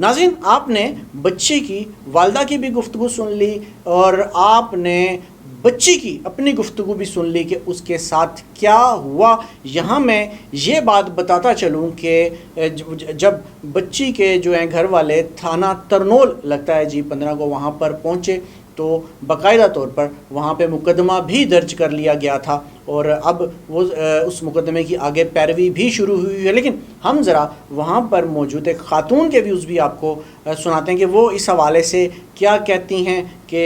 नाज़रीन, आपने बच्ची की वालदा की भी गुफ्तगू सुन ली और आपने बच्ची की अपनी गुफ्तगू भी सुन ली कि उसके साथ क्या हुआ। यहाँ मैं ये बात बताता चलूँ कि जब बच्ची के जो हैं घर वाले थाना तरनोल लगता है G15 को वहाँ पर पहुँचे तो बाकायदा तौर पर वहाँ पे मुकदमा भी दर्ज कर लिया गया था और अब वो उस मुकदमे की आगे पैरवी भी शुरू हुई है। लेकिन हम ज़रा वहाँ पर मौजूद एक ख़ातून के व्यूज़ भी आपको सुनाते हैं कि वो इस हवाले से क्या कहती हैं कि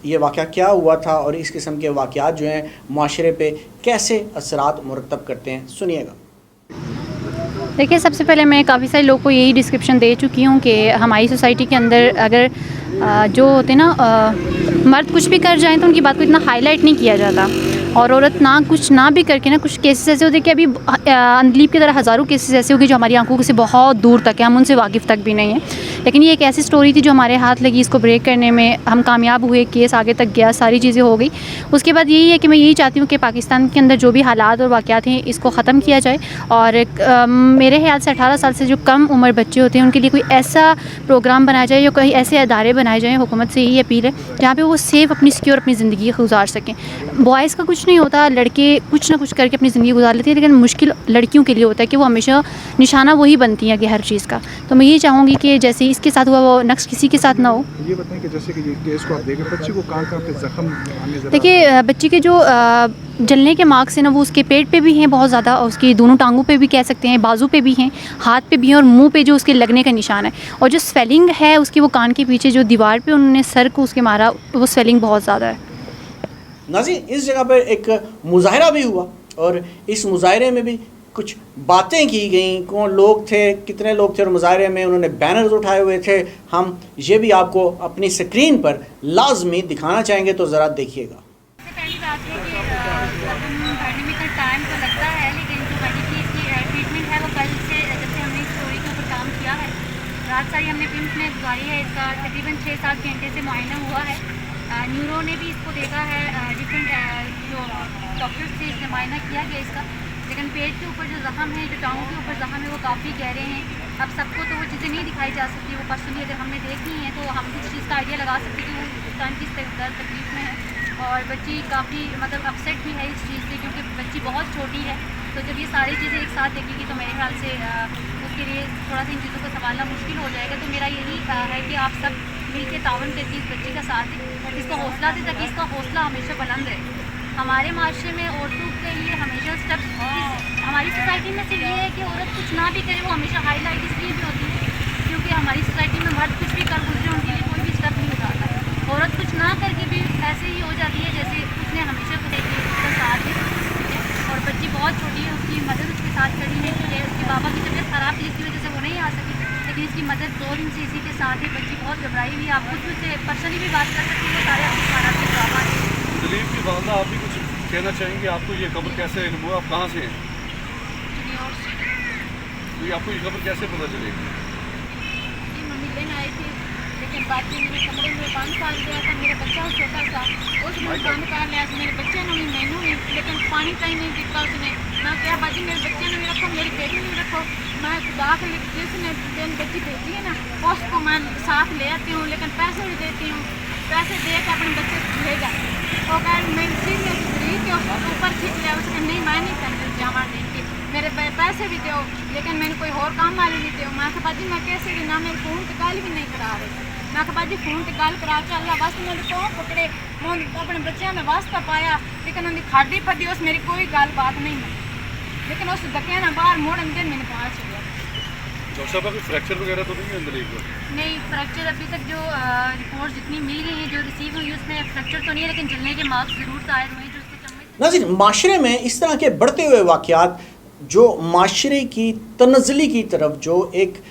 ये वाक़या क्या हुआ था और इस किस्म के वाक़यात जो हैं माशरे पे कैसे असरात मुरतब करते हैं। सुनिएगा। देखिए, सबसे पहले मैं काफ़ी सारे लोगों को यही डिस्क्रिप्शन दे चुकी हूँ कि हमारी सोसाइटी के अंदर अगर जो होते ना मर्द कुछ भी कर जाएं तो उनकी बात को इतना हाईलाइट नहीं किया जाता, और औरत ना कुछ ना भी करके ना कुछ केसेस ऐसे होते हैं कि अभी अंधलीप की तरह हज़ारों केसेस ऐसे होंगे जो हमारी आंखों से बहुत दूर तक है, हम उनसे वाकिफ़ तक भी नहीं हैं। लेकिन ये एक ऐसी स्टोरी थी जो हमारे हाथ लगी, इसको ब्रेक करने में हम कामयाब हुए, केस आगे तक गया, सारी चीज़ें हो गई। उसके बाद यही है कि मैं यही चाहती हूँ कि पाकिस्तान के अंदर जो भी हालात और वाक़यात हैं इसको ख़त्म किया जाए, और मेरे ख्याल से 18 साल से जो कम उम्र बच्चे होते हैं उनके लिए कोई ऐसा प्रोग्राम बनाया जाए या कोई ऐसे अदारे बनाए जाएँ, हुकूमत से यही अपील है, जहाँ पर वो सेफ़ अपनी सिक्योर अपनी ज़िंदगी गुजार सकें। बॉयज़ का कुछ नहीं होता, लड़के कुछ ना कुछ करके अपनी ज़िंदगी गुजार लेते हैं, लेकिन मुश्किल लड़कियों के लिए होता है कि वो हमेशा निशाना वही बनती हैं कि हर चीज़ का। तो मैं यही चाहूँगी कि जैसे इसके साथ हुआ वो नेक्स्ट किसी के साथ ना हो। ये बताएं कि जैसे कि ये केस को आप देख रहे हैं, बच्ची को कहाँ पे ज़ख्म आने ज़रा देखिए, बच्ची के जो जलने के मार्क्स हैं ना वो उसके पेट पे भी हैं बहुत ज़्यादा, और उसकी दोनों टांगों पे भी कह सकते हैं, बाजू पे भी हैं, हाथ पे भी हैं, और मुंह पे जो उसके लगने का निशान है, और जो स्वेलिंग है उसकी वो कान के पीछे जो दीवार पे उन्होंने सर को उसके मारा, वो स्वेलिंग बहुत ज़्यादा है। नाज़रीन, इस जगह पर एक मुज़ाहरा भी हुआ और इस मुज़ाहरे में भी कुछ बातें की गई। कौन लोग थे, कितने लोग थे, और मुज़ाहरे में उन्होंने बैनर्स उठाए हुए थे। हम ये भी आपको अपनी स्क्रीन पर लाजमी दिखाना चाहेंगे, तो ज़रा देखिएगा। पहली बात है कि हम पढ़ने में तो टाइम तो लगता है, लेकिन जो बड़ी की इसकी ट्रीटमेंट है वो कल से जब से हमने इस स्टोरी के ऊपर काम किया है, रात सारी हमने पिम्स में गुजारी है। इसका तकरीबन 6-7 घंटे से मुआयना हुआ है। न्यूरो ने भी इसको देखा है, डिफरेंट जो डॉक्टर्स थे इसने मुआयना किया गया इसका। लेकिन पेट के ऊपर जो ज़ख़म है, जो टांगों के ऊपर ज़ख़म है, वो काफ़ी गहरे हैं। अब सबको तो वो चीज़ें नहीं दिखाई जा सकती, वो पर्सनली अगर हमने देखी हैं तो हम कुछ चीज़ का आइडिया लगा सकते कि वो उस टाइम किस तकलीफ में है। और बच्ची काफ़ी मतलब अपसेट भी है इस चीज़ से, क्योंकि बच्ची बहुत छोटी है। तो जब ये सारी चीज़ें एक साथ देखेगी तो मेरे ख्याल से उसके लिए थोड़ा सा इन चीज़ों को संभालना मुश्किल हो जाएगा। तो मेरा यही है कि आप सब मिल के तावन करके इस बच्ची का साथ दें, इसको हौसला दें, ताकि इसका हौसला हमेशा बुलंद रहे। हमारे माशरे में औरतों के लिए हमेशा स्टेप्स, हमारी सोसाइटी में सिर्फ ये है कि औरत कुछ ना भी करे, वो हमेशा हाईलाइट इसलिए भी होती है क्योंकि हमारी सोसाइटी में मर्द कुछ भी कर गुजरे उनके लिए कोई भी स्टेप नहीं उठाता है। औरत कुछ ना करके भी ऐसे ही हो जाती है जैसे उसने हमेशा उसका साथ दी, और बच्ची बहुत छोटी है, उसकी मदद उसके साथ खड़ी है। उसके बाबा की तबीयत ख़राब थी जिसकी वजह से वो नहीं आ सकी, लेकिन इसकी मदद 2 दिन से इसी के साथ है। बच्ची बहुत घबराई हुई है, आप कुछ उससे पर्सनली भी बात कर सकती है, वो सारे आपके खाना के बाबा है। दलीप की वालदा, आप भी कुछ कहना चाहेंगे? आपको ये खबर कैसे हुआ, आप कहाँ से हैं? तो आपको ये खबर कैसे पता चलेगी? मम्मी लेने आई थी, लेकिन बाद में मेरे कमरे में पानी पाल गया था। मेरा बच्चा छोटा सा, उसने पानी पाल लिया, मेरे बच्चे ने भी मैनू भी, लेकिन पानी कहीं नहीं पीता उसने। मैं क्या बाजी मेरे बच्चे ने भी रखो, मेरी बेटी ने भी रखो। मैं खुदा के लिए जिसने दिन बच्ची भेजी है ना उसको मैं साथ ले आती हूँ, लेकिन पैसे भी देती हूँ, पैसे दे के अपने बच्चे ले जाती हूँ। वो कह मेरी सीनियर खरीद के उसको ऊपर खींच लिया, उसने नहीं मैं नहीं करती जावा नहीं की, मेरे पैसे भी दो, लेकिन मैंने कोई और काम वाली नहीं दो। मैं कहा बाजी मैं कैसे भी ना मेरे फ़ोन की गल भी नहीं करा रही। मैं कहा बाजी फ़ोन की गल करा के अल्लाह वास्ते मेरे तो पकड़े, मैं अपने बच्चों ने वास्ता पाया, लेकिन उनकी खाडी फटी उस मेरी कोई गल बात नहीं मनी, लेकिन उस धक्के ना बाहर मोड़ अंदर मैंने पहुँच गया। डॉक्टर साहब कोई फ्रैक्चर वगैरह तो नहीं है दलीप को? नहीं, फ्रैक्चर अभी तक जो रिपोर्ट जितनी मिल गई है, जो रिसीव हुई, उसमें फ्रैक्चर तो नहीं है, लेकिन जलने के मार्क्स ज़रूर जाहिर हुए जो उसके चम्मच। नाज़रीन, माशरे में इस तरह के बढ़ते हुए वाक़यात जो माशरे की तनज़ली की तरफ, जो एक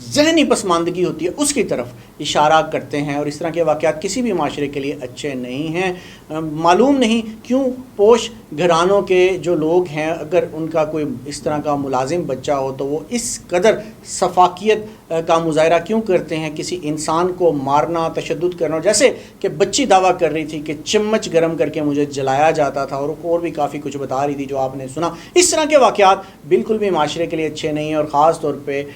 ज़हनी पसमानदगी होती है उसकी तरफ इशारा करते हैं, और इस तरह के वाक़यात किसी भी माशरे के लिए अच्छे नहीं हैं। मालूम नहीं क्यों पोश घरानों के जो लोग हैं, अगर उनका कोई इस तरह का मुलाजिम बच्चा हो तो वो इस कदर सफाकियत का मुजाहरा क्यों करते हैं, किसी इंसान को मारना, तशद्दुद करना। जैसे कि बच्ची दावा कर रही थी कि चम्मच गर्म करके मुझे जलाया जाता था, और भी काफ़ी कुछ बता रही थी जो आपने सुना। इस तरह के वाक़यात बिल्कुल भी माशरे के लिए अच्छे नहीं हैं, और ख़ास तौर पर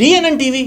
DNN TV